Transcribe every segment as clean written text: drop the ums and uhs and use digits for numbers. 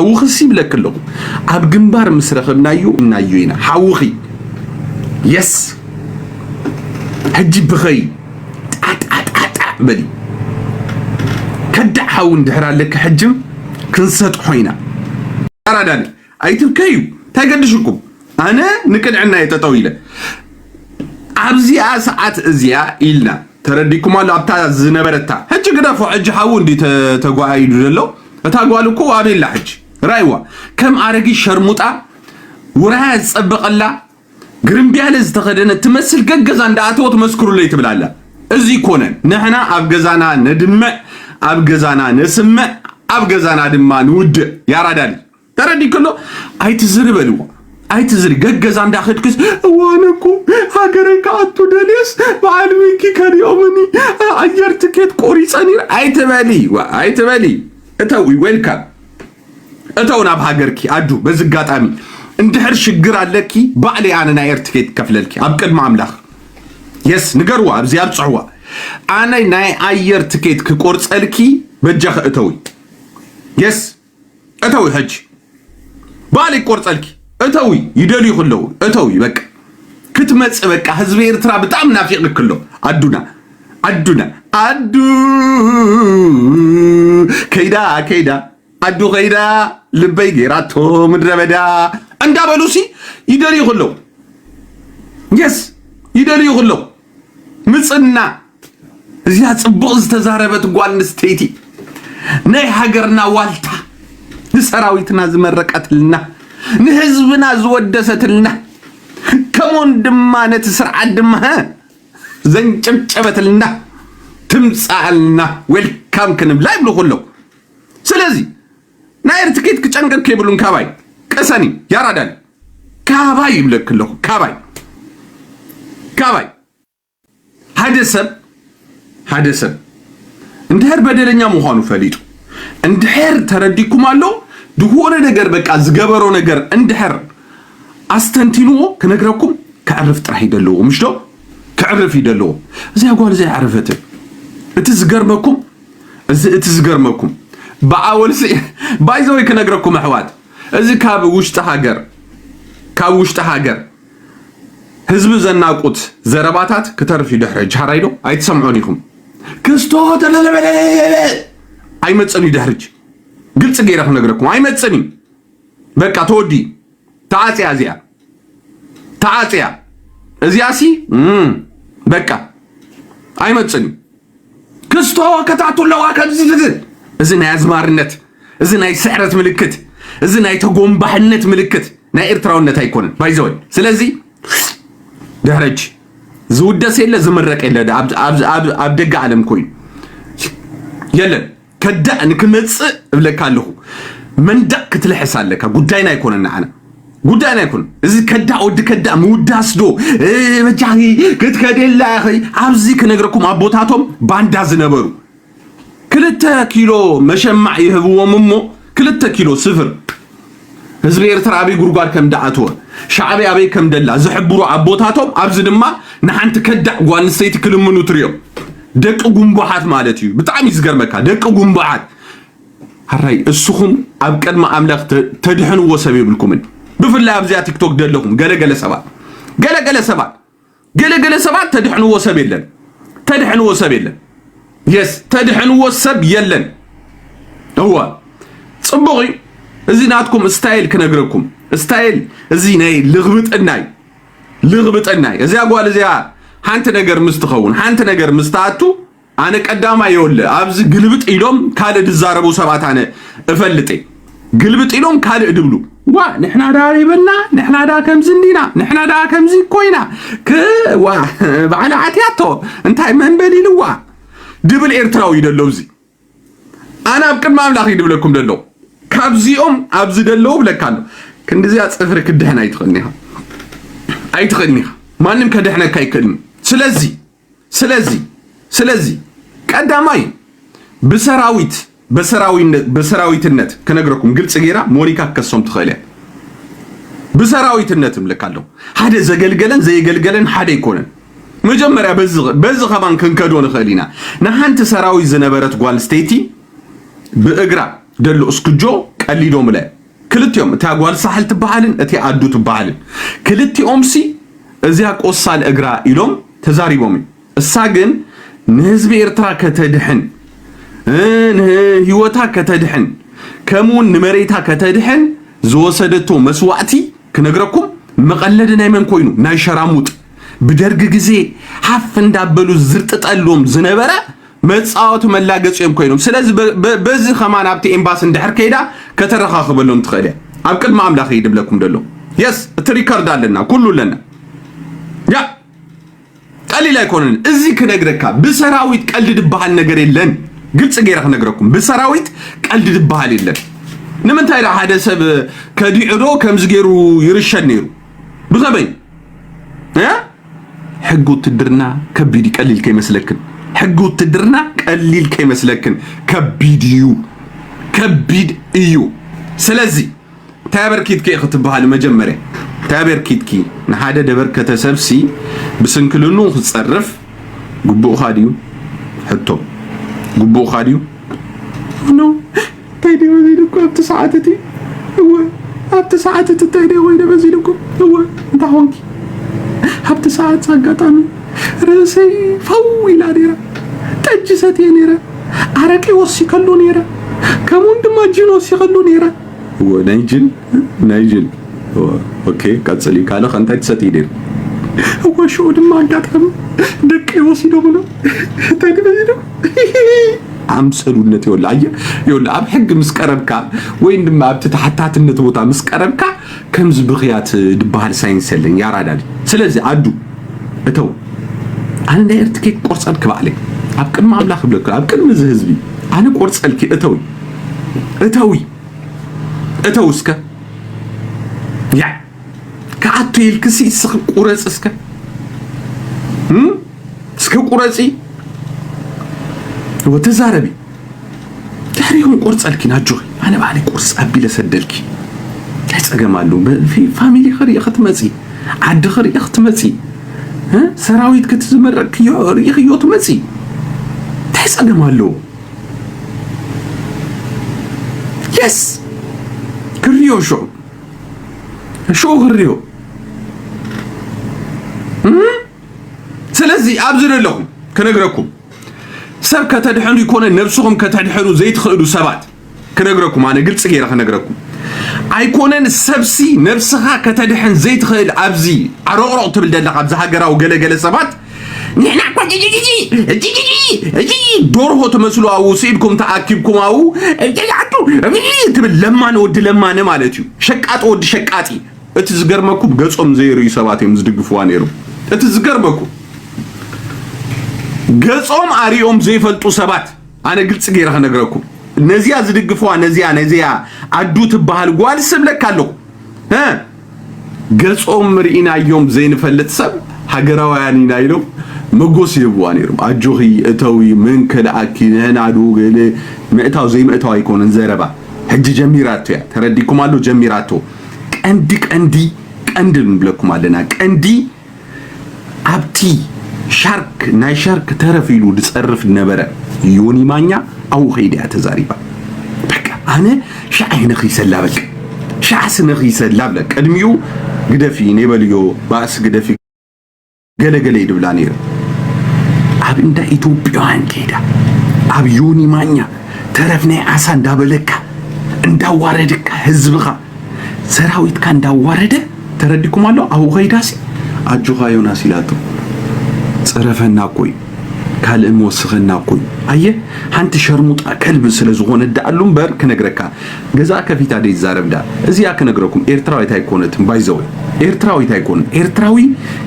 حوخسي بلك له أب جنبار مسرخ نايو حوخي يس هجي بخي بدي كدع حاون دحرا لك حجم كنسط حينا أراداني أيتب كيو تاقدشكم أنا نكد عنا يتطويلة عبزيا ساعات ازيا إلنا ترديكم على أبتا زنبرتا هجي قدا فو حج حاون دي تقوى يدلو فتاقوالو كو أبين لحج رايوا كم عرقي شرموطا وراز صبق الله قرم بيالز تغدنا تمثل قجزان داتو تمسكرو لي تبلالا ازي كونن نحنا أبجزانا ندمع أبجزانا نسمع أبجزانا دما نود يا رادالي تردي كله أي تزربلو أي تزري قجزان داخل كيس وانكو هاجرك عطو دليس بعلويكي كان يومني أيار تكيت كوري صنير أي تبالي أتوي ويلكم أتونا بهاجركي أدو بزقات أمي اندحر شجر عليكي بعلي أنا ناير تكيت كفللكي أبكر معاملخ يس نقروا أبزي أبصعوا أنا ناي أير تكيت كقرص ألكي بجخ أتوي يس أتوي حج بالي قرص ألكي أتوي يدلي كله أتوي بك كتمت بك حزبير ترى بتعم نافق كله عدونا كيدا عدو غيدا لبي غيراتو مدربدا اندا بلوسي يدلي كله يس يدلي كله مصنا زيا صبق زتزاربت غوان ستيتي ناي هاجرنا والتا نسراويتنا زمرقتلنا نحزبنا زودستلنا كمون دمانة تسرع دمها زنجمجبتلنا تمصالنا ويلكم كنب لا يبلو كله سلازي ناير تكيت كچنقر كيبلون كاباي قسني يا رادال كاباي يبلك له كاباي حدث اندهر بدلኛ መሆኑ ፈሊጡ اندهر ተረዲኩም አለው دهور ነገር በቃ ዝገበሮ ነገር اندهر አስተንቲኖ ከነግረኩም ከዕርፍ ጥራይ ይደለው ምሽዶ ከዕርፍ ይደለው እዚያ ጓል እዚያ عرفت እትዝገርመኩም ባአወልሲ ባይዘው ከነግረኩም አህዋት እዚ ካብ ውሽጥ ሀገር ህዝብ ዘናቁት ዘረባታት ከተርፍ ይደህረጅ ሐራይዶ አይተሰምዑኒኩም ክስቶ ተለለበለ አይመጽኒ ይደህረጅ ግልጽ ገይራፍ ነግረኩም አይመጽኒ በቃ ተወዲ ታጽያ እዚያሲ በቃ አይመጽኒ ክስቶ ከታቱ ለዋከብ እዝና ያዝማርነት እዝና ይስዕረት ምልክት እዝና የተጎምባህነት ምልክት ናይ ኤርትራውነት አይኮንን ባይዘው ስለዚህ ደረጅ ዝውደስ የለ ዝምረቅ የለ አብደጋ ዓለም ኮይን የለን ከዳ ንክመጽ እብለካለሁ መንዳ ክትልሕሳለካ ጉዳይና አይኮንና አና ጉዳይና አይኮን እዚ ከዳ ሙዳስዶ በጃሂ ክትከደላ አብዚ ከነግረኩም አቦታቶም ባንዳ ዝነበሩ 2 ኪሎ መሸማዕ ይህብዎም እሞ 2 ኪሎ ስፍር ህዝብ ኤርትራ አብይ ጉርጓድ ከም ዳአተወ ሻዕቢ አብይ ከም ደላ ዝሕብሩ አቦታቶም አብዚ ድማ ንሓንቲ ከዳዕ ጓንሰይቲ ክልምኑ ትሪዮ ደቅ ጉምባሓት ማለት እዩ በጣም ይዝገርመካ ደቅ ጉምባሓት ሃራይ እስኹም ኣብ ቀድማ አምላኽ ተድሕኑ ወሰብ ይብልኩም ብፍላይ ኣብዚያ ቲክቶክ ደለኹም ገለገለ ሰባት ተድሕኑ ወሰብ የለን يس تدحن وسب يلن هو صبغي ازي ناتكم ستايل كنغركم ستايل ازي ناي لغبطناي ازي اقوال ازي حانت نجر مستخون حانت نجر مستاتو انا قداما يول ابز قلبط يلوم كاد دزاربو سبات انا افلطي قلبط يلوم كاد ادبلو وا نحنا داريبنا نحنا دا كمزندينا نحنا دا كمزي كوينا ك وا بعد عتياتو انتي منبلي لوا دبل إيرتراو يدلو زي أنا بكل ما أملاخ يدبلكم دلو كابزيهم أبزي دلو بلكانو كن دزي أصفرك الدهنا أيتخنيها ما نم كدهنا كايكلم سلازي كداماي بسراويت النت كنقركم قلت سجيرة مونيكا كسوم تخيلها بسراويت النت ملكالو هذا زي قلقلن هذا يكونن مجمرة بز خبان كنكدون خلينا نحن تسراوي زنبرت قوال ستيتي بإقرا دلو اسكجو ቀሊዶም ላይ ክልቲኦም እታ ጓል ሳሕል ትበሃልን እቲ ኣዱ ትበሃልን ክልቲኦም ሲ እዚያ ቆሳል እግራ ኢሎም ተዛሪቦም እሳ ግን ንህዝቢ ኤርትራ ከተድሕን ህይወታ ከተድሕን ከምውን ንመሬታ ከተድሕን ዝወሰደቶ መስዋዕቲ ክነግረኩም መቀለድ ናይ መን ኮይኑ ናይ ሸራሙጥ ብደርግ ግዜ ሓፍ እንዳበሉ ዝርጥጠሎም ዝነበረ መጻወት መላገጽዮም ኮይኖም ስለዚህ በዚ ኸማን ኣብቲ ኤምባሲ እንድሕር ከይዳ ከተረኻኽበሎም ትኽእል ኣብ ቅድሚ ኣምላኽ ይድብለኩም ደሎ የስ እቲ ሪከርድ ኣለና ኩሉ ለና ያ ቀሊል ኣይኮነን እዚ ክነግረካ ብሰራዊት ቀልድ ድበሃል ነገር የለን ግልጽ ገይረ ክነግረኩም ብሰራዊት ቀልድ ድበሃል የለን ንምንታይ ዳ ሓደ ሰብ ከዲዕዶ ከምዝ ገይሩ ይርሸን ነይሩ ብኸመይ ሕጉ ትድርና ከቢድ ቀሊል ከይመስለክን ሕጉ ትድርና ቀሊል ከይመስለክን ከቢድ እዩ ስለዚህ ታበርኪትኪ ክትበሃል መጀመርያ ታበርኪትኪ ንሓደ ደበር ከተሰብሲ ብስንክልኑ ክጸርፍ ግቡእ ኻድዩ ሕቶ ግቡእ ኻድዩ ኖ ታይዲ ወዚልኩ ኣብቲ ሰዓትቲ እወ ኣብቲ ሰዓትቲ ታይዲ ወይደ በዚልኩ እወ እንታይ ሆንኪ ኣብቲ ሰዓት አጋጣሚ ርዕሰይ ፈው ኢላ ነይራ ጠጅ ሰትየ ነይራ አረቄ ወሲከሉ ነይራ ከምኡን ድማ ጅን ወሲከሉ ነይራ ናይጅን ኦኬ ቀጽሊ ካለ እንታይ ትሰትይ ነይራ ወሾ ድማ አጋጣሚ ደቂ ወሲዶም ነው ታይዲ በዚልኩ አምሰሉነት ይወላ ኣብ ሕግ ምስቀረብካ ወይ ድማ ኣብ ተታሕታትነት ቦታ ምስቀረብካ ከምዝ ብኽያት ድበሃል ሳይንስ የለን ያራዳል ስለዚህ አዱ እተው ኣነ ኤርትኬ ቆርጸልክ ባዕለይ ኣብ ቅድሚ ኣምላኽ ብለክ ኣብ ቅድሚ ህዝቢ ኣነ ቆርጸልክ እተው እስከ ያ ከኣቱ ይልክሲ እስከ ቁረጽ እስከ ቁረጺ وتزاربي تحريهم قرص الكين هجوي أنا بعلي قرص أبي لسدلكي ليس أجمعلو في فاميلي خري أخت مسي عد خري أخت مسي ها سراويت كتزمرك يخيوت مسي ليس أجمعلو يس كريو شو كريو سلازي أبزر لكم كنقرأكم سب كتدحنو يكون نفسهم كتدحنو زيت خلو سبات كنقرأكم أنا قلت صغيرة كنقرأكم أيكونن السبسي نفسها كتدحن زيت خل أبزي عرق تبل دلق أبزي هجرة وجل سبات نحن جي دوره تمثلوا أو سيدكم تعاقبكم أو تبل لما نود لما نمالتيو شكات ود شكاتي اتزقر مكو بقصهم زيري سباتي مزدق فوانيرو اتزقر مكو قصهم عريهم زي فلتو سبات أنا قلت صغيرة نقرأكم نزيا زدقفوا نزيا عدو تبهال قوال سبلك كالو ها قصهم مرئينا يوم زين فلت سب حقراوا يعني نايلو مقوس يبوانيرم أجوغي اتوي من كلاكي نادو قلي مئتاو زي مئتاو يكون انزربا حج جميراتو يا ترديكم علو جميراتو كأندي نبلكم علينا كأندي عبتي شارك ناي شارك ترفيلو دصرف النبره يوني مانيا او خيدي تزاريبا بقى انا شعينه خيسلا بك شعسنه خيسلا بك ادميو قدفي نيبليو باس قدفي ገለገለ ይድብላኔር ኣብ እንዳ ኢትዮጵያን ከይዳ ኣብ ዩኒ ማኛ ተረፍናይ ዓሳ እንዳበለካ እንዳዋረድካ ህዝብኻ ሰራዊትካ እንዳዋረደ ተረዲኩም አለው አው ኸይዳሲ አጁኻ ዮናስ ይላቱ ጽረፈና ቆይ ካልእም ወስኸና ቆይ አየ አንተ ሸርሙጣ ከልብ ስለዝሆነ ዳሉም በር ከነግረካ ገዛ ከፊታ ደይ ዛረብዳ እዚያ ከነግረኩም ኤርትራዊት አይኮነትም ባይዘው ኤርትራዊት አይኮን ኤርትራዊ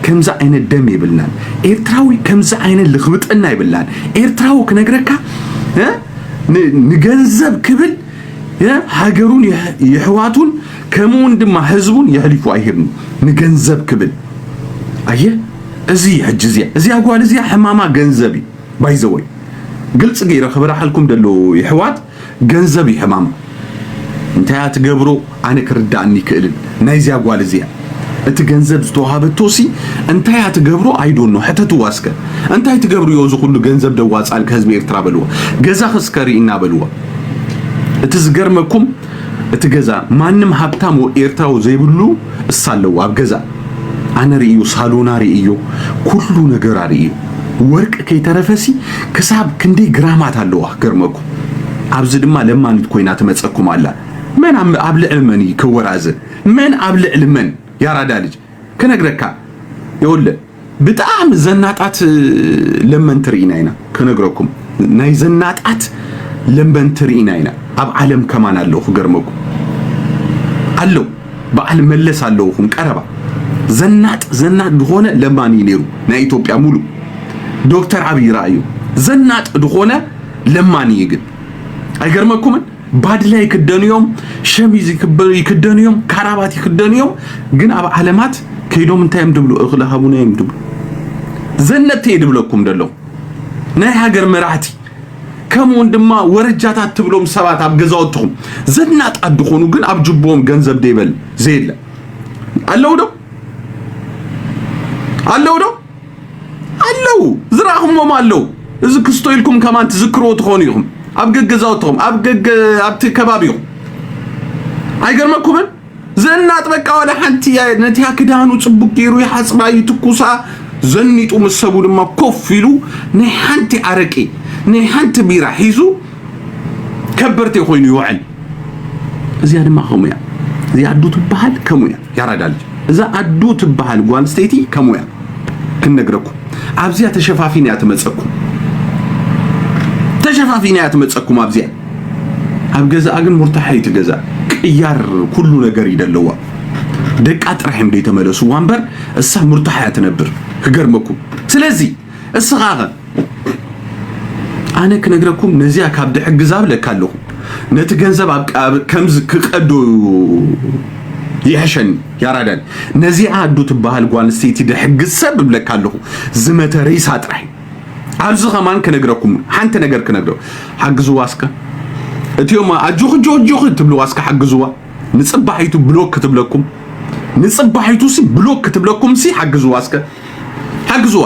ከምዛ አይነት ደም ይብልናል ኤርትራዊ ከምዛ አይነት ልኽብጥና ይብልናል ኤርትራው ከነግረካ ንገንዘብ ክብል ሀገሩን የህዋቱን ከመወንድማ ህዝቡን ያህሊፉ አይሄድም ንገንዘብ ክብል አየ እዚ ሕጅዚያ እዚያ ጓል እዚያ ሕማማ ገንዘብ ባይዘው ግልጽ ገይረ خبرحلكم ደሎ ይህዋት ገንዘብ ይሕማማ እንታይ አትገብሩ አነ ክርዳኒ ክእልን ናይዚያ ጓል እዚያ እቲ ገንዘብ ዝተዋሃበቶሲ እንታይ አትገብሩ አይዶን ነው ሕተቱ ዋስከ እንታይ ትገብሩ ይወዙ ሁሉ ገንዘብ ደዋጻል ከህዝብ ኤርትራ በልዋ ገዛ خسከሪ እና በልዋ እቲ ዝገርመኩም እትገዛ ማንም ሀብታም ኤርትራው ዘይብሉ እሳለው አብገዛ አነ ርእዩ ሳሎና ርእዩ ኩሉ ነገር ርእዩ ወርቅ ከይተረፈሲ ክሳብ ክንዴ ግራማት አለው አገርመኩ አብዝ ድማ ለማንት ኮይና ተመጸኩም አላ መን አብልዕልመን ይከወራዘ መን አብልዕልመን ያራዳ ልጅ ከነግረካ ይወለ በጣም ዘናጣት ለመንትሪናይና ከነግረኩም ናይ ዘናጣት ለመንትሪናይና አብ ዓለም ከማን አለው ገርመኩ አለው በዓል መለስ አለውሁም ቀረባ ዘናጥ ድሆነ ለማን ይኔሩ ናይ ኢትዮጵያ ሙሉ ዶክተር አብይ ራእዩ ዘናጥ ድሆነ ለማን ይግን አይገርመኩም ባድ ላይ ክደንዮም ሸሚዝ ይክደንዮም ካራባት ይክደንዮም ግን አብ ዓለማት ከይዶም እንታይም ድብሉ እኽለሃቡና ይምድብሉ ዘነተ ይድብለኩም ደለው ናይ ሀገር መራቲ ከም ወንድማ ወረጃታት ትብሎም ሰባት አብገዛውትኩም ዘናጥ አድኾኑ ግን አብጅቦም ገንዘብ ደይበል ዘይለ አለው ዝራኹም አለው እዚ ክስቶይልኩም ከማን ትዝክሮ ትኾኑ ይኹም አብገገዛውትኩም አብቲ ከባቢኹም አይገርመኩም ዘናጥ በቃ ወላ ሓንቲ ነቲያ ክዳኑ ጽቡቅ ገይሩ ይሐጽባይ ትኩሳ ዘኒጡ መሰቡ ድማ ኮፊሉ ናይ ሓንቲ አረቂ ናይ ሓንቲ ቢራ ሒዙ ከበርቴ ኮይኑ ይውዕል እዚያ ድማ ከሙያ እዚያ አዱ ትበሃል ከሙያ ያራዳል እዛ አዱ ትበሃል ጓል ስቴቲ ከሙያ ክንነግረኩም አብዚያ ተሸፋፊና ያተመጸኩም አብዚያ አብገዛ ግን ሙርታሐይ ትገዛ ቅያር ኩሉ ነገር ይደለዋ ደቃ ጥራህም ደይ ተመለሱ ወንበር እሳ ሙርታሐይ ተነብር ከገርመኩም ስለዚህ እስኻኸ አነ ከነግረኩም ነዚያ ካብደ ሕግዛብ ለካለሁ ነቲ ገንዘብ ከምዝ ክቀዶ ይሐሸን ያራዳል ነዚያ አዱ ትባሃል ጓል ስቴቲ ደሕግሰብ ብለካለሁ ዝመተ ሬሳ ጥራይ አብዝ ከማን ከነግረኩም ሓንተ ነገር ከነግረው ሓግዙ ዋስከ እቲዮም አጆኽ ትብሉ ዋስከ ሓግዙዋ ንጽባሒቱ ብሎክ ትብለኩም ንጽባሒቱ ሲ ብሎክ ትብለኩም ሲ ሓግዙ ዋስከ ሓግዙዋ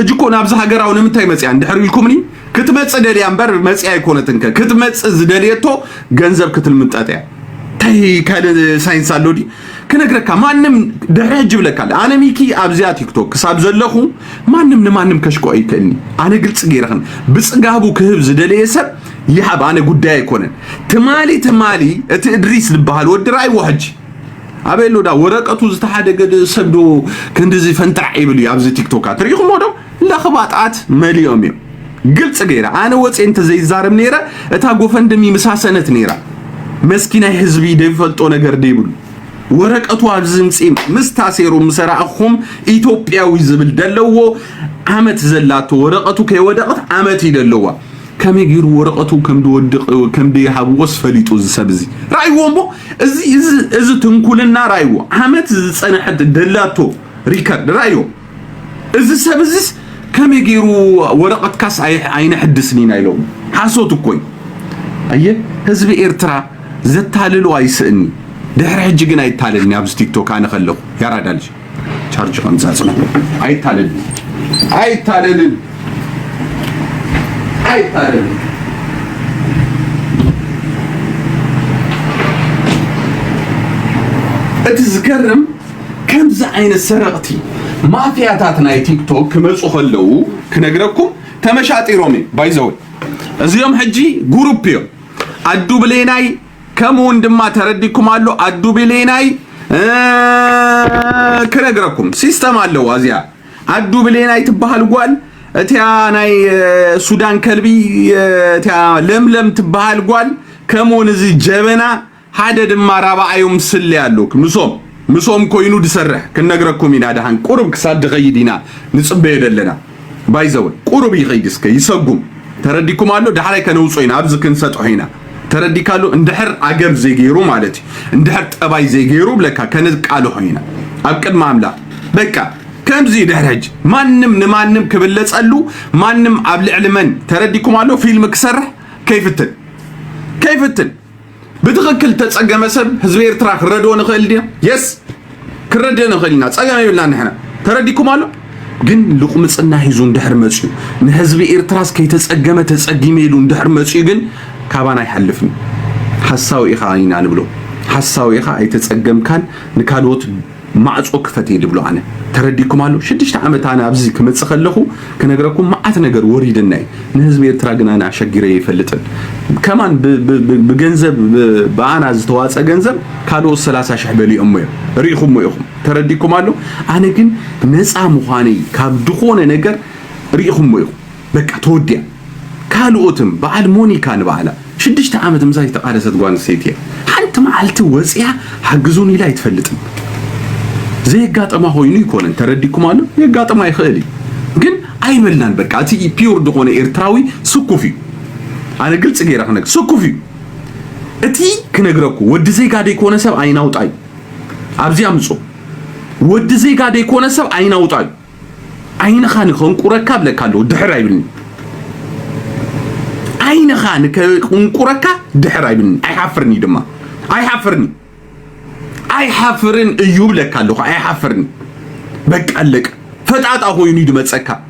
እጅኮ ናብዝ ሀገራው ንምታይ መጽያ እንድሕሪልኩምኒ ክትመጽ ደልያ እምበር መጽያ አይኮነትንከ ክትመጽ ዝደልየቶ ገንዘብ ክትልምጣጥያ ታይ ካለ ሳይንስ አሎዲ ከነግረካ ማንም ደረጅ ብለካል አነ ሚኪ አብዚያ ቲክቶክ ሳብ ዘለኹ ማንም ለማንም ከሽቆ አይከኒ አነ ግልጽ ገይረኸን ብጽጋቡ ክህብ ዝደልየሰብ ይሐብ አነ ጉዳይ አይኮነን ትማሊ እቲ እድሪስ ልባሃል ወድራይ ወህጅ አቤሎዳ ወረቀቱ ዝተሓደገ ሰብዶ ክንድዚ ፈንጣዕ ይብል ያብዚ ቲክቶክ አትሪኹም ወዶ ለኸባጣት መሊኦም ግልጽ ገይራ አነ ወጽ እንተ ዘይዛረም ነራ እታ ጎፈንድሚ ምሳሰነት ነራ መስኪናይ ህዝቢ ደይፈልጦ ነገር ደይብሉ ወረቀቱ አብዝምጽም ምስታሴሩ ምሰራአኹም ኢትዮጵያዊ ዝብል ደለዎ አመት ዘላቶ ወረቀቱ ከይወደቀት አመት ይደለዋ ከመጊሩ ወረቀቱ ከምድወድቅ ከምድይሃብ ወስፈሊጡ ዝሰብዚ ራይዎምቦ እዚ ትንኩልና ራይዎ አመት ዝጸነሐት ደላቶ ሪከርድ ራይዎ እዚ ሰብዝስ ከመጊሩ ወረቀት ካስ አይነ ሕድስኒና ይለው ሓሶት እኮይ አየ ህዝብ ኤርትራ ዘታልሉ አይስእኒ ድሕሪ ሕጂ ግን አይታለልኒ አብዝ ቲክቶክ አነ ከለኹ ያራዳልሽ ቻርጅ ከምዛጽና አይታለልን እትዝገርም ከምዛ አይነት ሰረቅቲ ማፊያታት ናይ ቲክቶክ ክመጹ ከለው ክነግረኩም ተመሻጢሮም ባይዘው እዚዮም ሕጂ ግሩፕ እዮም አዱ ብሌናይ ከም ወንድማ ተረዲኩም አሉ አዱ ብሌናይ ክነግረኩም ሲስተም አለው አዚያ አዱ ብሌናይ ትባሃል ጓል እቲያ ናይ ሱዳን ከልቢ እቲያ ለምለም ትባሃል ጓል ከመን እዚ ጀበና ሓደ ድማ ራባአዮም ስለ ያሉክ ምሶም ኮይኑ ድሰርሕ ክነግረኩም ኢና ዳሃን ቁርብ ክሳድ ኸይዲና ንጽበ ይደለና ባይዘው ቁርብ ይኸይድስከ ይሰጉም ተረዲኩም አሉ ዳህላይ ከነውጾይና አብዝ ክንሰጥሆይና ተረዲካሉ እንድሕር አገብ ዘይገይሩ ማለት እንድሕር ጠባይ ዘይገይሩ ብለካ ከነቃሉ ሆይና አብቅድማ አምላክ በቃ ከምዚ ደረጅ ማንም ንማንም ክብለጸሉ ማንም አብልዕልመን ተረዲኩም አሉ ፊልም ክሰርሕ ከይፍትን بتغكل تتصقم سب حزب ኤርትራ ክረድዎ ንኽእል ዲያ የስ ክረድዎ ንኽእልና ጸገም ይብላና احنا ተረዲኩም አሉ ግን ልቁምጽና ሂዙ እንድሕር መጽዩ ንህዝብ ኤርትራስ ከይተጸገመ ተጸጊሜሉ እንድሕር መጽዩ ግን ካባና ይሐልፍኒ ሐሳው ኢኻይና ንብሎ حساوي خا يتسقمكان نكالوت معصو كفت يدبلو أنا ترديكم على شدشت عمت أنا أبزي كمت خلخو كنقرأكم معات نجر وريد الناي نهزم يتراجنا أنا شجري فلتن كمان بجنزب بعنا زتواس أجنزب كانوا الثلاثة شحبلي أمي ريخهم ويخهم ترديكم على أنا كن نسعى مخاني كابدخون نجر ريخهم ويخهم بك تودي كانوا أتم بعد موني كان بعلا شدشت عمت مزاي تقارس تقوان سيتيا حنت معلت وزيا حجزوني لا يتفلتن زي قاطع ما هو يكون ترديكم على يقاطع ما يخلي جن أي ملنا بقى أتي بيور دخونه إرتراوي سكوفي أنا قلت غير أخنك سكوفي أتي كنقرأكو ود زي قاعد يكون سب عين أوت أي أبزي أمسو ود زي قاعد يكون سب عين أوت أي عين خانك خنقورة كابل كالو دحرة يبني عين خانك خنقورة دحرة يبني أي حفرني دما أي حفرني أي حفرن أيوب لك قالوا أي حفرن بق قالك فتعت أخو ينيد متسكا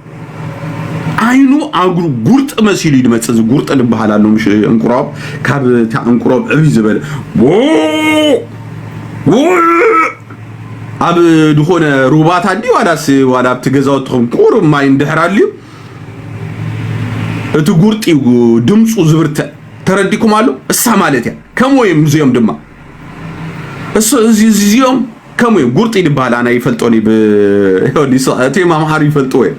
عينو أقول قرط مسيل يد متسز قرط اللي بحاله مش انقراب كاب تاع انقراب عبي زبالة أب دخون روبات هدي ولا بتجزاو تخمكور ما يندحر عليه تقرط يو دمس وزبرت ترديكم على السامالتيا كم وين زيهم دما اليوم كم قرط يدبال أنا يفلتوني يودي تيما محار يفلتوه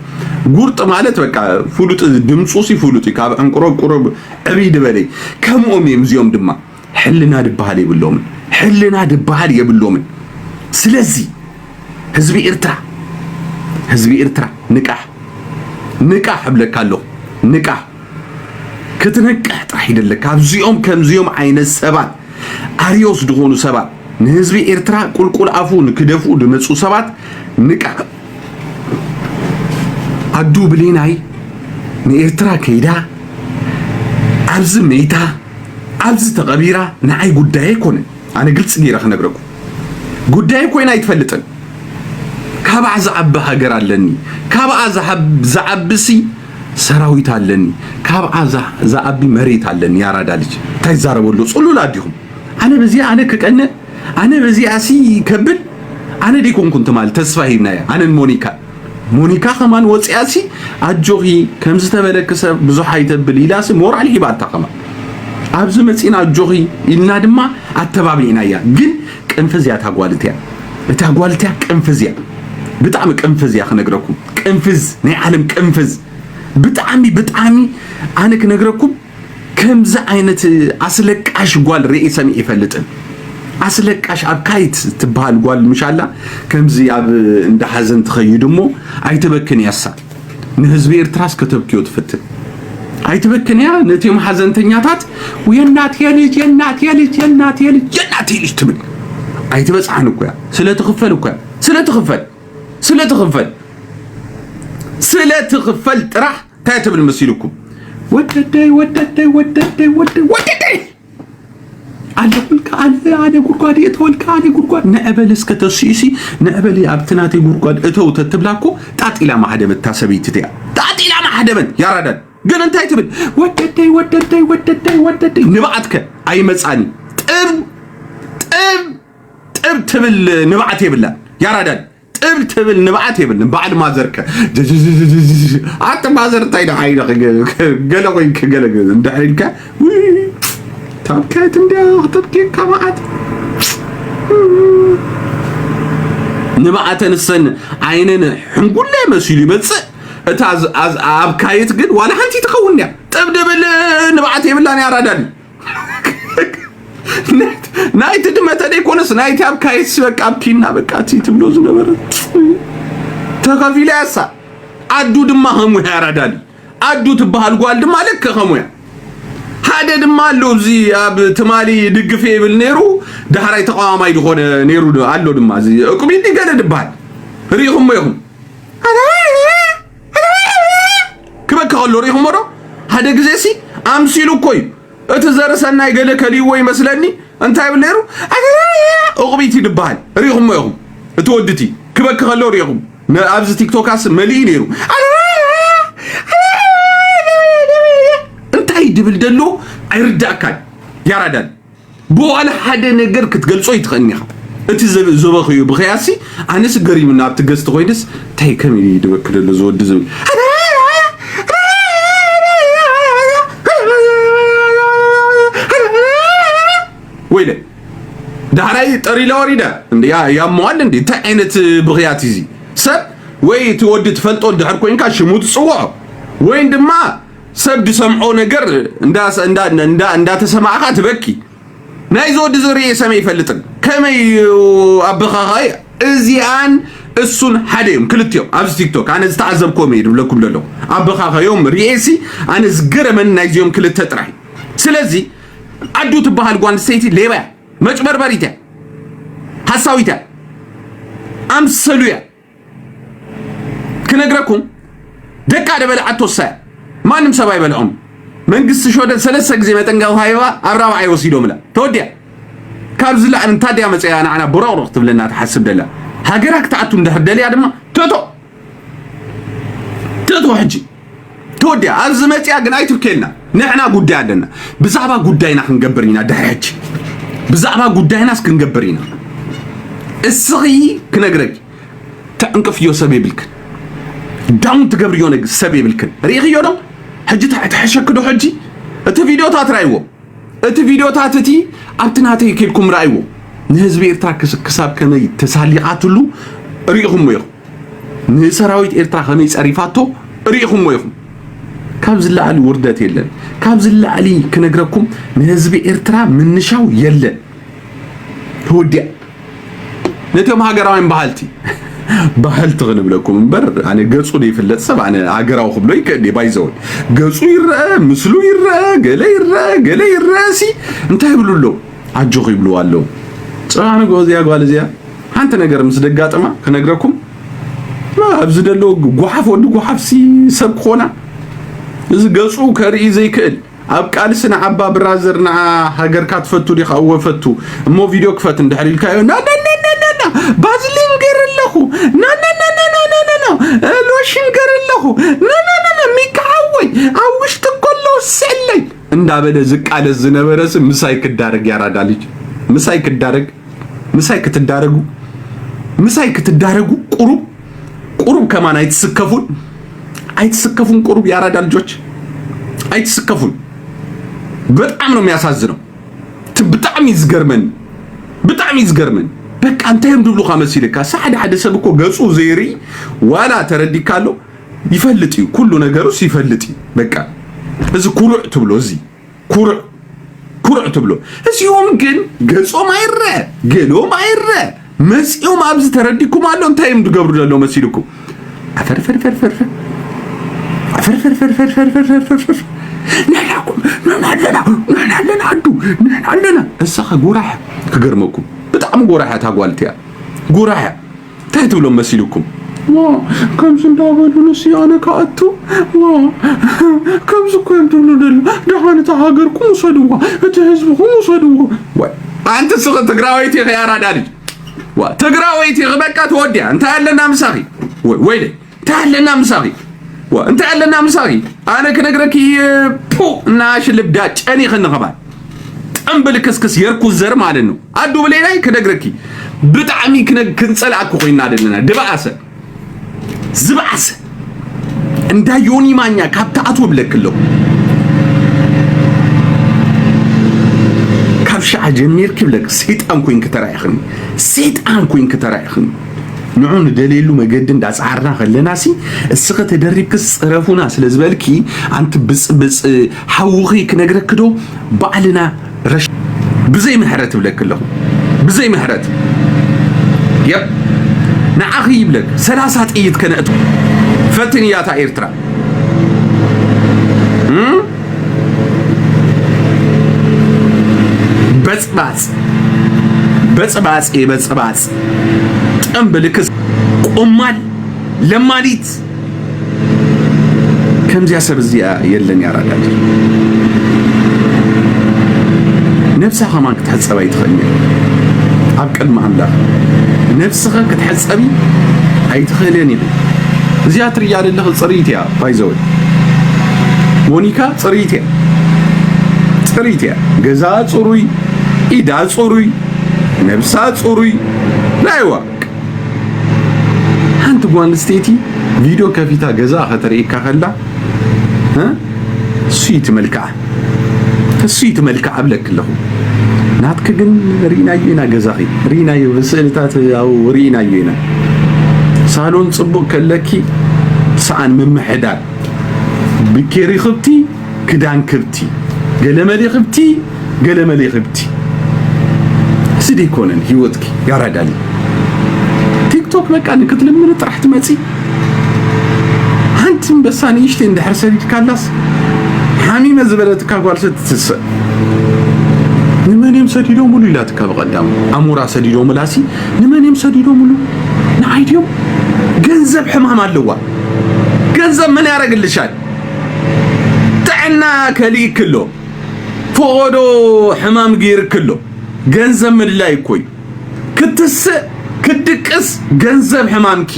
قرط مالت بقى فلوت دمصوصي فلوتي كاب انقرب عبيد بالي كم يمزيوم دما حلنا دبالي باللومن حلنا دبالي يبلومن سلازي حزبي إرترا نكاح بلك الله نكاح كتنكح تحيد لك كابزيوم كمزيوم عين السبات أريوس دخونو سبات نهزبي إرترا كل عفون كدفو دمسو سبات نكاح عدو بليناي نإرترا كيدا عبز ميتا عبز تغبيرا نعي قداي كون أنا قلت سجيرا خنقركو قداي كوين يتفلتن كابع زعب هاجر علني كابع زعبسي سراويت علني كابع زعبي مريت علني يا رادالج تايزاربو له صلوا لاديهم أنا بزي أنا كأنه أنا بزي أسي كبل أنا ديكون كنت مال تسفاهي بنايا أنا مونيكا كمان وصياسي أجوغي كم زتبلك سب بزحاي تبلي لاسم مور عليه بعد تقما أبز متين أجوغي إلنا دما أتبابينا يا جن كنفزيا تاغوالتيا كنفزيا بتعمل كنفزيا خنقركم كنفز ني عالم كنفز بتعمي أنا كنقركم كم ز عينت أصلك أشغال رئيسامي يفلتن أصلك أبكايت تبهال قال مشالله كم زي أب عند حزن تخيدمو أيتبكني يسا نهزبي إرتراس كتب كيوت فتن أيتبكني يا نتيم حزن تنياتات وينات يلج تبل أيتبس عنك يا سلا تخفل ترح تاتب المسيلكم وددي أنا قرقاد يتولك أنا قرقاد نقبل اسكتسيسي نقبل أبتناتي قرقاد اتو تتبلاكو تات إلى ما حدا بالتاسبي تتيا تات إلى ما حدا من يا ردان قل انت يتبل وددي نبعتك أي مساني تب تبل نبعتي بالله يا ردان تبل نبعتي بالله بعد ما زرك عت ما زرتين عينك قلقينك ندحينك تبكيت تبكي كمات نبعت السن عيننا حنقول له مسيلي بس تاز أبكيت قد ولا حنتي تخوني تبدل نبعتي بالله يا ردان نايت دمت عليك ونس نايت أبكيت سبك أبكينا بكاتي تبلوز نبر تغفي لأسا أدو دما هم يا ردان أدو تبهال قوال دما لك هم هذا دما له زي أب تمالي دقفي بالنيرو دهراي تقام أيد خون نيرو ده علو دما زي كم يدي قال دبال ريهم يهم كم كقولو ريهم مرة هذا جزءسي أمسيلو كوي أتزارسنا يقول كلي وين مثلني أنت عيب نيرو أقبيتي دبال ريهم يهم تودتي كم كقولو ريهم أبز تيك توك أس ملي نيرو يدبل دلو أيرداكان يا ردان بولا حدا نجر كتقلصو يتغنيها أنت زبخيو بخياسي أنا سجري من نابت جست خوينس تاي كم يدوك كده زود زوي ويله دهراي طري لوريدا يا موال اندي تعينت بغياتي زي سب وي تود تفلطو دحر كوينكا شموت صوا وين دما سب دسمعو نجر اندا تسمعها تبكي ناي زود زوري سمي يفلطن كمي ابخاي ازيان السن حديم كلتيوم ابز تيك توك انا استعذبكم يد لكم لولو ابخاي يوم ريسي انا زغرمن نايزيوم كلت تطراي سلازي ادو تبحال غوان سيتي ليبا مچبربريتا حساويتا امسلويا كنغركم دكا دبل اتوسا مانم سبا يبلعم منغست شوده سلسه غزي متنغاو هايبا ابراو اي وسيدو ملا توديا كابز لا ان تاديا مصيا انا برورق تبلنا تحسب دلا هاغراك تعتو اندهدليا دما تتو حجي توديا از مصيا غن ايتو كلنا نحنا غداي عندنا بزعبا غداينا خنغبرينا دحيج بزعبا غداينا سكنغبرينا اسغي كنغرك تانقف يوسبي بلك داون تغبريو نغ سبي بلك ريخيو دم حجي تحشكدو حجي ات فيديو تاترايو ات فيديو تاتتي ابتناتي كيلكم رايو نهزبي ارترا كساب كمي تساليقاتلو ريخم ويخ نسراويت ارترا خمي صريفاتو ريخم ويخ كابز اللعلي وردات يلن كابز اللعلي كنغركم نهزبي ارترا منشاو يلن هودي نتيوم هاجراوين بحالتي بحالت غنب لكم بر يعني قصو دي في اللتصب يعني هاجراو خبلو يكدي بايزون قصو يرى مسلو يرى قلي يراسي انت يبلو له عجوخ يبلو والو صراحة قوزيا قوالزيا حانت نقر مسدقاتما كنغركم ما ابزدلو قوحف ودو قوحف سي سبقونا إذا قصو كاري زي كل أبقى لسنا عبا برازرنا هاجر كاتفتو دي خوفتو مو فيديو كفت ندحري الكايو نا بازلين غير اللهو نا لوشين غير اللهو نا ميكعوي عوشت كله السعلي اندا بدا زق على الزنبرس مسايك الدارق يا راداليج مسايك تدارقو قروب كمان አይተስከፉን ቁሩብ ያራዳ ልጆች አይተስከፉን በጣም ነው የሚያሳዝነው በጣም ይዝገርመን በቃ አንተም ድብሉ ካመሲልካ ሳዓድ ሓደ ሰብ እኮ ገጹ ዘይሪ ዋላ ተረዲካሎ ይፈልጥ ኩሉ ነገሩ ሲፈልጥ በቃ እዚ ኩሩዕ ትብሎ እዚ ኩሩዕ ትብሎ እዚሁም ግን ገጾ ማይረ ገሎ ማይረ መስኢው ማብዝ ተረዲኩም አሎ አንተም ድገብሩ ደሎ መሲልኩ አፈርፈር نحن السخة قراحة كجرمكم بتعم قراحة تقولتيا قراحة تهتولون مسيلكم كم سندابلو نسي أنا كأتو كم سكوين تقولون ده أنا تهاجركم صدوا تهزبكم صدوا أنت سخة تقراويتي خيار دارج تقراويتي غبكة تودي أنت علنا مساخي ويلي تعلنا مساخي وانت علنا مساغي انا كنغرك بو ناش لبداج اني خنخبال تنبل كسكس يركو زر مالنو ادو بلاي لاي كنغركي بطعمي كنصلعكو خوينا دلنا دبعس زبعس اندا يوني مانيا كابتاتو بلكلو كابشع جمير كبلك سيطان كوين كترايخن نعون دليلو مجدن داس عرنا خلنا سي السقة تدرب كس رفونا سلزبالكي أنت بس حوخي كنجركدو بعلنا رش بزي مهرت بلك له بزي مهرت يب نعخي يبلك سلاسات ايد كنأتو فتنياتا ايرترا بس أمبلكس قمال لماليت كم زي سبزيا يلن يا رجال نفسها ما كتحسبي تخلي عقل ما عندها نفسها كتحسبي أي تخليني زيات رجال اللي صريتيا بايزول مونيكا صريتيا جزاء صروي ኢዳ ጽሩይ ነብሳ ጽሩይ ላይዋ አንተ ጓንስቴቲ ቪዲዮ ከፊታ ገዛ ከተሪካ ከላ ስዊት መልካ አብለክለሁ ናትከ ግን ሪናየና ገዛኺ ሪናየ በስልታት አው ሪናየና ሳሎን ጽቡቅ ከለኪ ሰአን መምሕዳር ብኬሪ ኽብቲ ክዳን ክብቲ ገለመሌ ኽብቲ ስዲ ኮነን ህይወትኪ ያራዳሊ ቲክቶክ በቃ ንክትለምን ጥራሕ ትመጺ አንተም በሳኒ ይሽተ እንደሕር ሰሪድ ካላስ ሐሚመ ዝበለትካ ጓልሰት ትሰ ንመንም ሰዲዶ ሙሉ ይላትካ በቀዳም አሙራ ሰዲዶ ምላሲ ንመንም ሰዲዶ ሙሉ ናይዲዮ ገንዘብ ሕማም አለዋ ገንዘብ ምን ያረግልሻል ጥዕና ከሊክሎ ፎዶ ሕማም ጊርክሎ ገንዘብ ምን ላይ ኮይ ክትስ ክድቅስ ገንዘብ ሕማምኪ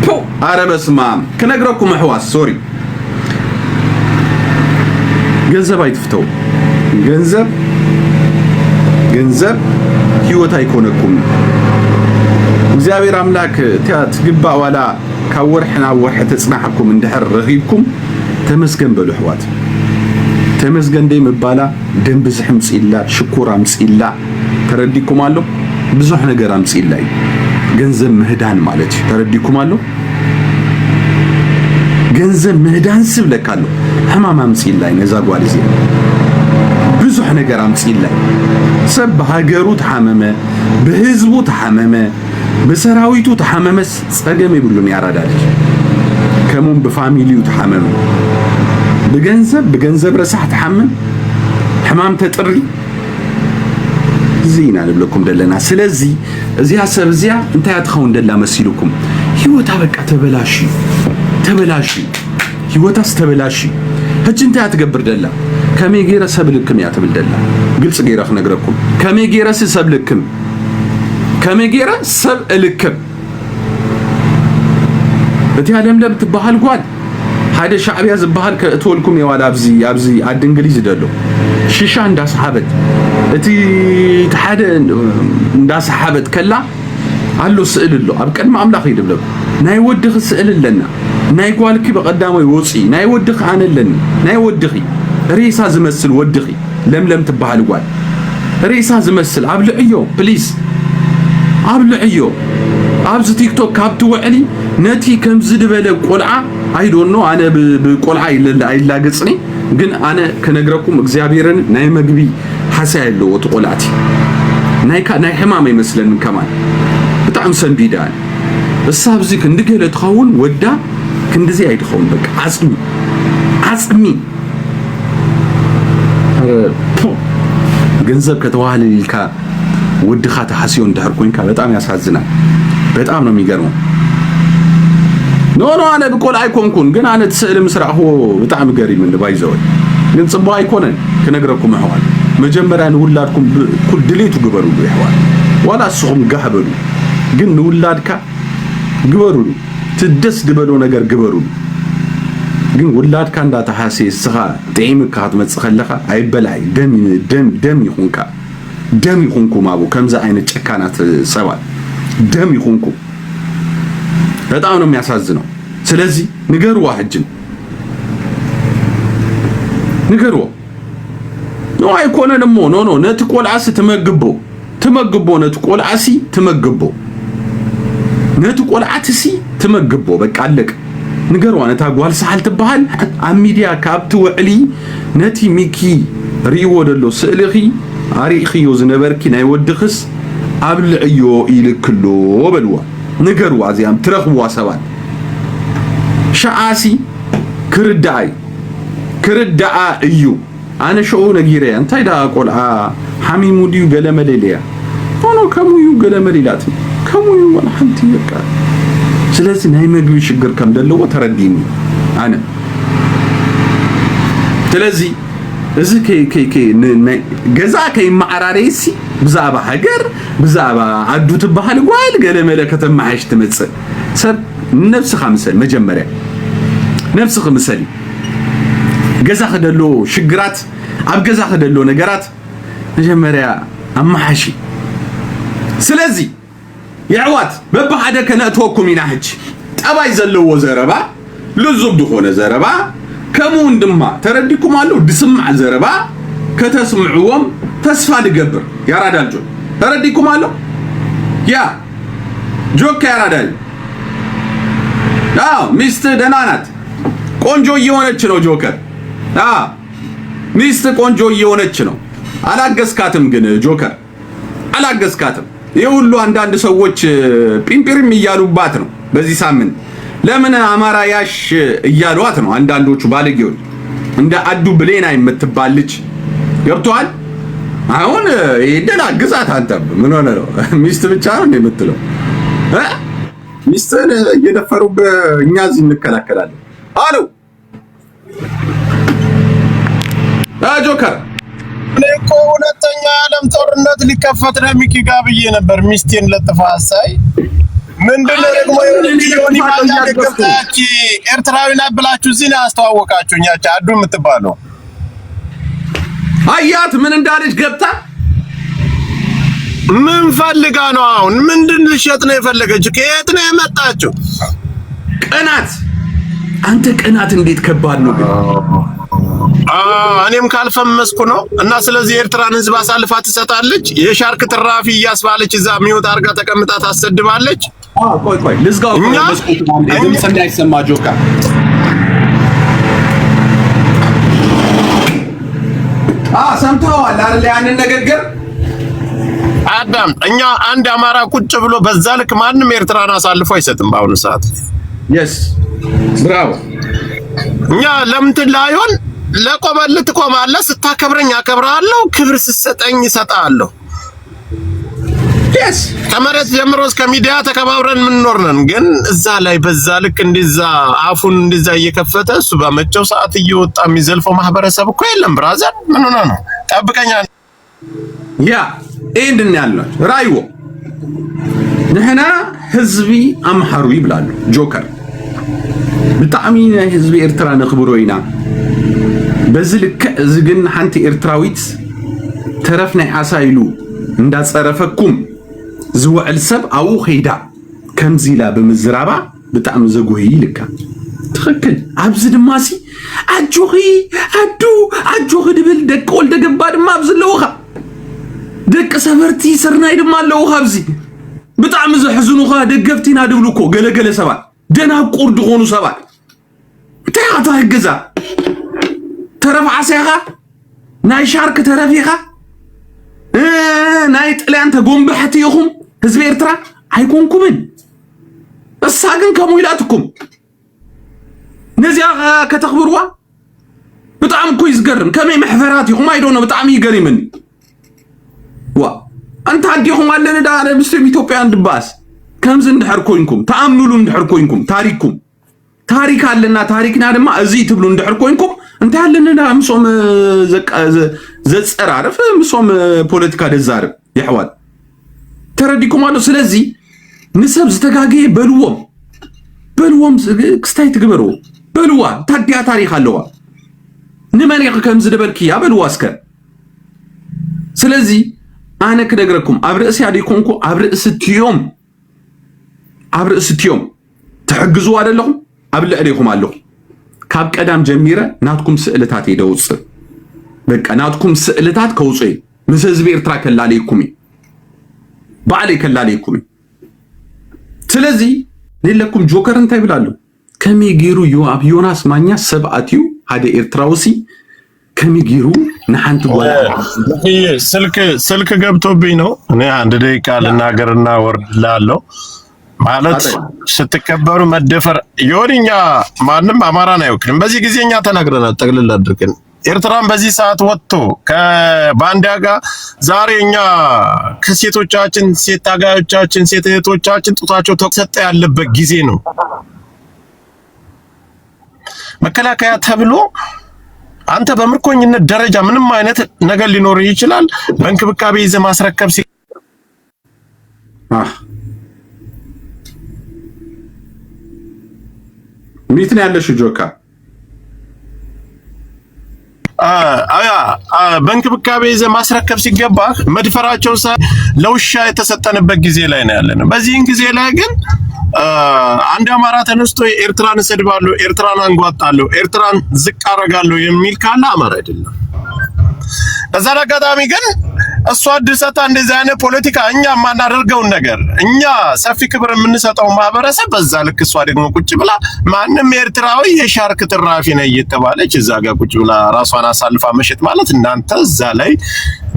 ፖ አረበስማም ከነግረኩም ሕዋስ ሶሪ ገንዘብ አይትፍተው ገንዘብ ህይወት አይኮነኩም እግዚአብሔር አምላክ ትግባ ዋላ ካወርሕና ወርሕ ተጽናሐኩም እንደሕር ረኺብኩም ተመስገን በሉ ሕዋት ተመስገን ደይ መባላ ደም ብዝሕ ምጽኢላ ሽኩር አምጽኢላ ተረዲኩም አሎ ብዙሕ ነገር አምጽኢላ ገንዘብ ምህዳን ማለት ተረዲኩም አሎ ገንዘብ ምህዳን ስብለካሎ ሕማም አምጽኢላ ነዛ ጓልዚ ብዙሕ ነገር አምጽኢላ ሰብ በሀገሩ ተሐመመ በህዝቡ ተሐመመ በሰራዊቱ ተሐመመስ ጸገም ይብሉን ያራዳልች ከሙን በፋሚሊው ተሐመመ በገንዘብ ረሳህ ተሐመም ሕማም ተጥሪ ዚና ልብለኩም ደለና ስለዚህ እዚያ ሰብዚያ እንታይ አትኸው እንደላ መስይልኩም ህይወታ በቃ ተበላሺ ህይወታስ ተበላሺ ህጅ እንታይ አትገብር ደላ ከመጌረ ሰብልክም ያትብል ደላ ግልጽ ጌራህ ነግረኩም ከመጌረ ሰብልክም ከመጌረ ሰብልክም እቲ ዓለም ለብ ትባሃል ጓል ሓደ ሻዕቢያ ዝበሃል ከእትወልኩም የዋላ አብዚ አድ እንግሊዝ ደሎ ሽሻ እንዳሰሓበት እቲ ሓደ እንዳሰሓበት ከላ አሎ ስእልሎ ኣብ ቀድማ አምላኽ ይድብለኩ ናይ ወድኺ ስእልለና ናይ ጓልኪ በቀዳሞይ ወፂ ናይ ወድኺ ኣነለኒ ናይ ወድኺ ሬሳ ዝመስል ወድኺ ለምለም ትባሃል ጓል ሬሳ ዝመስል ኣብልዕዮ ፕሊዝ ኣብልዕዮ ኣብዚ ቲክቶክ ካብቲ ውዕሊ ነቲ ከምዝ ድበለ ቆልዓ አይዶኖ አነ በቆልዓ አይላገጽኒ ግን አነ ከነግረኩም እግዚአብሔርን ናይ መግቢ ሐሳይ ያለው ወጥቆላቲ ናይ ሕማም ይመስለን ከማን በጣም ሰንቢዳል እሳብዚ ክንድገለ ተኸውን ወዳ ክንድዚ አይድኸውን በቃ አጽሚ ገንዘብ ከተዋህለ ይልካ ወድኻ ተሐሲዮ እንደርኩኝካ በጣም ያሳዝናል በጣም ነው የሚገርመው ኖ አነ በቆል አይኮንኩን ግን አነ ተስዕል ምስራሁ በጣም ገሪም እንደባይዘው ግን ጽባ አይኮነን ከነግረኩም ይኋል መጀመሪያ ንውላድኩም ኩል ድሌቱ ግበሩ ይኋል ወላ እሱም ጋህበሉ ግን ንውላድካ ግበሩ ትደስ ድበሎ ነገር ግበሩ ግን ውላድካ እንዳተሐሲ ስኻ ጤምካ አትመጽኸለኻ አይበላይ ደም ይኹንኩ ማቡ ከምዛ አይነት ጨካናት ሰባል ደም ይኹንኩ በጣም ነው የሚያሳዝነው ስለዚህ ንገሩ ዋህጅን ንገሩ ነው አይኮነ ደሞ ኖ ነትቆልዓስ ተመግቦ ነትቆልዓሲ ተመግቦ ነትቆልዓትሲ ተመግቦ በቃ አለቅ ንገሩ አነታ ጓል ሰሃል ተባሃል ኣብ ሚዲያ ካብቲ ውዕሊ ነቲ ሚኪ ሪዎ ደሎ ስእልኺ አሪኺዮ ዝነበርኪ ናይ ወድኽስ ኣብልዕዮ ኢልክሎ በልዋ ንገሩ አዚያም ትረኽቡ ሰባል ሻዓሲ ክርዳአ እዩ አነ ሸኦ ነጊረ እንታይ ዳ ቆልዓ ሐሚሙ ዲዩ ገለመለልያ ሆኖ ከሙዩ ገለመለላት ከሙዩ ወላ ሓንቲ በቃ ስለዚህ ናይ መግቢ ሽግር ከም ደለዎ ተረዲኒ አነ ስለዚህ እዚ ገዛ ከይማዕራሬሲ ብዛዕባ ሃገር ብዛዕባ ዓዱ ትበሃል ጓል ገለመለ ከተማ ሓሽ ትመጽእ ሰብ ነፍስኻ ምሰል መጀመርያ ነፍስኻ ምሰሊ ገዛ ከደሎ ሽግራት ኣብ ገዛ ከደሎ ነገራት መጀመሪያ አማሐሺ ስለዚህ يعوات ببحدا كنأتوكم يناحج ጠባይ ዘለዎ ዘረባ ልዙብ ድኾነ ዘረባ ከምኡ ድማ ተረዲኩም አለው ድስማዕ ዘረባ ከተስምዑዎም ተስፋ ድገብር ያራዳል ጆ ተረዲኩም አለው ያ ጆክ ያራዳል ሚስት ደህና ናት ቆንጆ እየሆነች ነው ጆከር ሚስት ቆንጆ እየሆነች ነው አላገስካትም ግን ጆከር አላገስካትም የሁሉ አንዳንድ ሰዎች ፒምፒርም እያሉባት ነው በዚህ ሳምንት ለምን አማራ ያሽ እያሏት ነው አንዳንዶቹ ባለጌዎች እንደ አዱ ብሌና የምትባልች ገብቷል አሁን ይደናግዛት አንተ ምን ሆነ ነው ሚስት ብቻ ነው የምትለው ሚስትን እየደፈሩብ እኛ እዚህ እንከላከላለን አሉ ጆከር እኮ ሁለተኛ ዓለም ጦርነት ሊከፈት ነው ሚኪ ጋር ብዬ ነበር ሚስቴን ለጥፋ አሳይ ምንድነው ደግሞ የሆነ ማኛ ደከፍታች ኤርትራዊና ብላችሁ እዚህ ነው አስተዋወቃችሁኝ ያቺ አዱ የምትባለው አያት ምን እንዳለች ገብታ ምን ፈልጋ ነው አሁን ምንድን ልሸጥ ነው የፈለገች ከየት ነው የመጣችው ቀናት አንተ ቀናት እንዴት ከባድ ነው ግን እኔም ካልፈመስኩ ነው እና ስለዚህ ኤርትራን ህዝብ አሳልፋ ትሰጣለች የሻርክ ትራፊ ያስባለች እዛ ሚውት አርጋ ተቀምጣ ታሰድባለች ቆይ ልዝጋው መስኮቱ ድምጽ እንዳይሰማ ጆካ ሰምተዋል አይደል ያንን ንግግር አዳም እኛ አንድ አማራ ቁጭ ብሎ በዛ ልክ ማንም ኤርትራን አሳልፎ አይሰጥም ባሁን ሰዓት yes ብራቮ እኛ ለምንትን ላይሆን ለቆመልት ቆማለህ ስታከብረኝ አከብራለሁ ክብር ስሰጠኝ እሰጣለሁ yes ከመሬት ጀምሮ እስከ ሚዲያ ተከባብረን ምን ኖርነን ግን እዛ ላይ በዛ ልክ እንደዛ አፉን እንደዛ እየከፈተ እሱ በመጨው ሰዓት እየወጣ የሚዘልፈው ማህበረሰብ እኮ የለም ብራዘር ምን ሆነ ነው ጠብቀኛ ያ ኤንድን ያለው ራይዎ ንሕና ህዝቢ አምሐሩ ይብላሉ ጆከር ብጣዕሚ ህዝቢ ኤርትራ ነኽብሮ ኢና በዝልክ ዝግን ሓንቲ ኤርትራዊት ተረፍ ናይ ዓሳ ኢሉ እንዳጸረፈኩም ዝውዕል ሰብ አው ኸይዳ ከምዚላ በመዝራባ ብጣዕሚ ዘጉሂ ይልካ ትክክል አብዝ ድማሲ አጆኺ አጆኺ ድብል ደቅ ወልደ ገባ ድማ አብዝ ለውኻ ደቅ ሰበርቲ ስርናይ ድማ ለውኻ አብዚ ብጣዕሚ ዘሕዝኑኻ ደገፍቲና ድብሉኮ ገለገለ ሰባት ደናቁር ድኾኑ ሰባት ታታ ህግዛ ተረፍ ዓሳኻ ናይ ሻርክ ተረፊኻ ናይ ጥልያን ተጎንበሕቲ ኢኹም ህዝቢ ኤርትራ አይኮንኩምን እሳ ግን ከምኡ ኢላትኩም ነዚያ ከተኽብርዋ ብጣዕሚ እኮ ይዝገርም ከመይ መሕፈራት ኢኹም አይዶነ ብጣዕሚ ይገሪምን ዋ አንተ አዲኹም አለን ዳ ምስም ኢትዮጵያ እንድባስ ከምዝ እንድሕር ኮይንኩም ተአምኑሉ እንድሕር ኮይንኩም ታሪክኩም ታሪክ አለና ታሪክና ድማ እዚ ትብሉ እንድሕር ኮይንኩም እንታ ያለና ምሶም ዘጸራርፍ ምሶም ፖለቲካ ደዛርብ ይሕዋል ተረዲኩም አለ ስለዚህ ንሰብ ዝተጋገየ በልዎም ክስታይ ትግበሩ በልዋ ታዲያ ታሪክ አለዋ ንመን ይኸ ከምዝ ደበልኪያ በልዋ እስከ ስለዚህ አነ ክነግረኩም ኣብ ርእሲ ያዲኮንኩ ኣብ ርእስትዮም ትሕግዙ አይደለኩም ኣብ ልዕሊኩም ኣለኹ ካብ ቀዳም ጀሚረ ናትኩም ስእልታት ይደውጽ በቃ ናትኩም ስእልታት ከውጽይ ምስ ህዝቢ ኤርትራ ከላለይኩም ባዕለ ከላለይኩም ስለዚህ ለለኩም ጆከር እንታይ ብላለሁ ከሚጊሩ ዮአብ ዮናስ ማኛ ሰብአትዩ ሓደ ኤርትራውሲ ከሚጊሩ ንሓንቲ ጓል ስልክ ገብቶብኝ ነው እኔ አንድ ደቂቃ ልናገርና ወርድላለሁ ማለት ስትከበሩ መደፈር ይወርኛ ማንም አማራን አይወክልም በዚህ ጊዜኛ ተናግረናል ጠቅልል አድርገን ኤርትራን በዚህ ሰዓት ወጥቶ ከባንዲያ ጋር ዛሬኛ ከሴቶቻችን ሴት ታጋዮቻችን ሴት እህቶቻችን ጡታቸው ተሰጠ ያለበት ጊዜ ነው መከላከያ ተብሎ አንተ በምርኮኝነት ደረጃ ምንም አይነት ነገር ሊኖር ይችላል በእንክብካቤ ይዘህ ማስረከብ ሚት ነው ያለሽ ጆካ በእንክብካቤ ይዘህ ማስረከብ ሲገባ መድፈራቸው ለውሻ የተሰጠንበት ጊዜ ላይ ነው ያለነው። በዚህን ጊዜ ላይ ግን አንድ አማራ ተነስቶ ኤርትራን እሰድባለሁ፣ ኤርትራን አንጓጣለሁ፣ ኤርትራን ዝቅ አደርጋለሁ የሚል ካለ አማራ አይደለም። በዛ አጋጣሚ ግን እሷ ድርሰታ እንደዚህ አይነት ፖለቲካ እኛ ማናደርገውን ነገር እኛ ሰፊ ክብር የምንሰጠው ማህበረሰብ በዛ ልክ እሷ ደግሞ ቁጭ ብላ ማንም ኤርትራዊ የሻርክ ትራፊ ነው እየተባለች እዛ ጋር ቁጭ ብላ ራሷን አሳልፋ መሸጥ ማለት እናንተ እዛ ላይ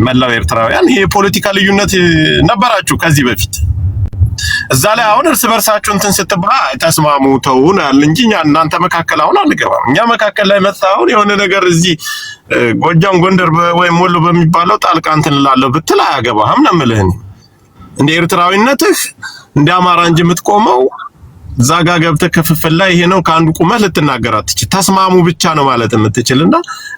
መላው ኤርትራውያን ይሄ ፖለቲካ ልዩነት ነበራችሁ ከዚህ በፊት እዛ ላይ አሁን እርስ በርሳችሁ እንትን ስትባ ተስማሙ ተውና እንጂ እናንተ መካከል አሁን አንገባም። እኛ መካከል ላይ መጣው የሆነ ነገር እዚህ ጎጃም ጎንደር ወይ ሞሎ በሚባለው ጣልቃ እንትን እላለሁ ብትል አያገባህም ነው የምልህ። እንደ ኤርትራዊነትህ እንደ አማራ እንጂ የምትቆመው እዛ ጋር ገብተህ ክፍፍል ላይ ይሄ ነው ከአንዱ ቁመህ ልትናገር አትችል። ተስማሙ ብቻ ነው ማለት የምትችልና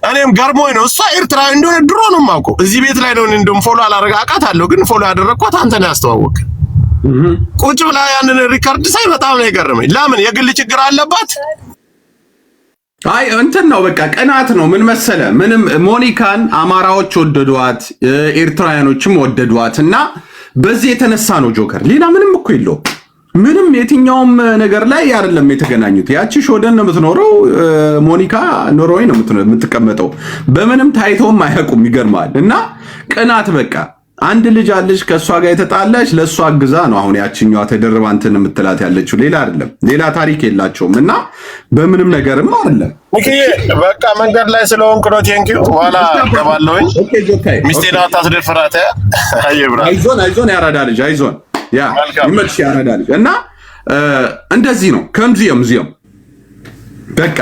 እኔም ገርሞኝ ነው እሷ ኤርትራዊ እንደሆነ ድሮ ነው የማውቀው። እዚህ ቤት ላይ ነው እንደውም ፎሎ አላረጋ አውቃታለሁ፣ ግን ፎሎ ያደረኳት አንተ ነው ያስተዋወቅ ቁጭ ብላ ያንን ሪካርድ ሳይ በጣም ነው የገረመኝ። ለምን የግል ችግር አለባት? አይ እንትን ነው በቃ ቅናት ነው። ምን መሰለ ምንም ሞኒካን አማራዎች ወደዷት፣ ኤርትራውያኖችም ወደዷት እና በዚህ የተነሳ ነው ጆከር። ሌላ ምንም እኮ የለው። ምንም የትኛውም ነገር ላይ አይደለም የተገናኙት። ያቺ ሾደን ነው የምትኖረው፣ ሞኒካ ኖርዌይ ነው የምትቀመጠው። በምንም ታይተውም አያውቁም። ይገርማል። እና ቅናት በቃ አንድ ልጅ አለች ከሷ ጋር የተጣላች ለሷ አግዛ ነው አሁን ያቺኛዋ ተደርባ እንትን የምትላት ያለችው። ሌላ አይደለም፣ ሌላ ታሪክ የላቸውም። እና በምንም ነገርም አይደለም። በቃ መንገድ ላይ ስለሆንኩ ነው። ቴንኪው በኋላ ገባለሁኝ። ሚስቴን አታስደፍራት። አይዞን ያራዳ ልጅ አይዞን፣ ያ ይመልሽ ያራዳ ልጅ። እና እንደዚህ ነው ከምዚየም በቃ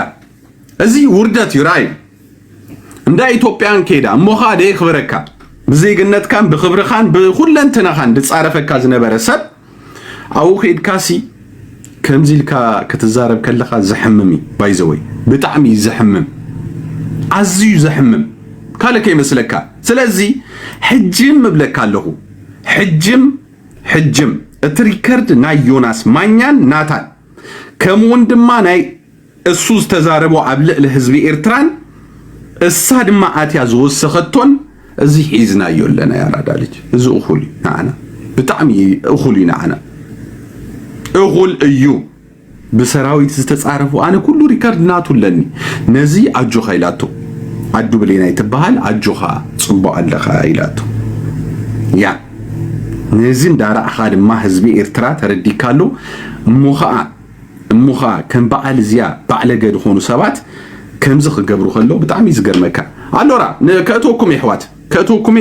እዚህ ውርደት ይራይ እንደ ኢትዮጵያን ከዳ ሞኻደ ይኽብረካ ብዜግነት ካን ብኽብር ካን ብኹለንትና ካን ድጻረፈካ ዝነበረ ሰብ አው ኸድካሲ ከምዚልካ ክትዛረብ ከለኻ ዝሕምም ባይዘወይ ብጣዕሚ ዝሕምም ኣዝዩ ዝሕምም ካልከ ይመስለካ። ስለዚ ሕጅም ምብለካ ኣለኹ ሕጅም እቲ ሪከርድ ናይ ዮናስ ማኛን ናታን ከምኡውን ድማ ናይ እሱ ዝተዛረቦ ኣብ ልዕሊ ህዝቢ ኤርትራን እሳ ድማ ኣትያ ዝወሰኸቶን እዚ ሒዝናዮ ኣለና ያራዳ ልጅ። እዚ እኹል ንዓና ብጣዕሚ እኹል እዩ ንዓና እኹል እዩ። ብሰራዊት ዝተጻረፉ ኣነ ኩሉ ሪከርድ ናቱ ኣለኒ። ነዚ ኣጆኻ ኢላቶ ኣዱ ብሌና ይትበሃል ኣጆኻ ጽቡቕ ኣለኻ ኢላቶ ያ ነዚ እንዳራእኻ ድማ ህዝቢ ኤርትራ ተረዲካሉ እሙኻ ከም በዓል እዚያ ባዕለ ገድ ኾኑ ሰባት ከምዚ ክገብሩ ከሎ ብጣዕሚ ዝገርመካ ኣሎራ ከእትወኩም ይሕዋት ከእትወኩም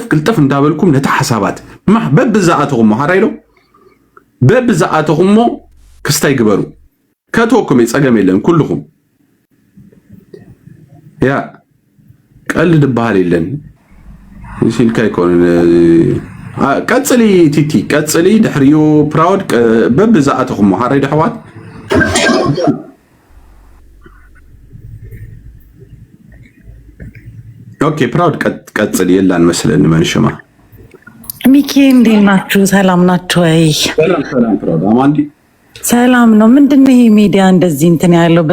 ቅልጥፍ እንዳበልኩም ነታ ሓሳባት በብዛኣተኹም ሃራይሎ በብዛኣተኹም ክስታይ ግበሩ ከእትወኩም ፀገም የለን ኩልኹም ያ ቀልድ በሃል የለን ሲልካ ይኮን ቀጽሊ ቲቲ ቀጽሊ ድሕሪዩ ፕራውድ በብዛኣተኹም ሃራይ ድሕዋት ኦኬ ፕራውድ ቀጽል የላን መስለን መንሽማ ሚኪ እንዴት ናችሁ? ሰላም ናችሁ ወይ? ሰላም ፕራውድ አማንዲ ሰላም ነው። ምንድነው ይሄ ሚዲያ እንደዚህ እንትን ያለው?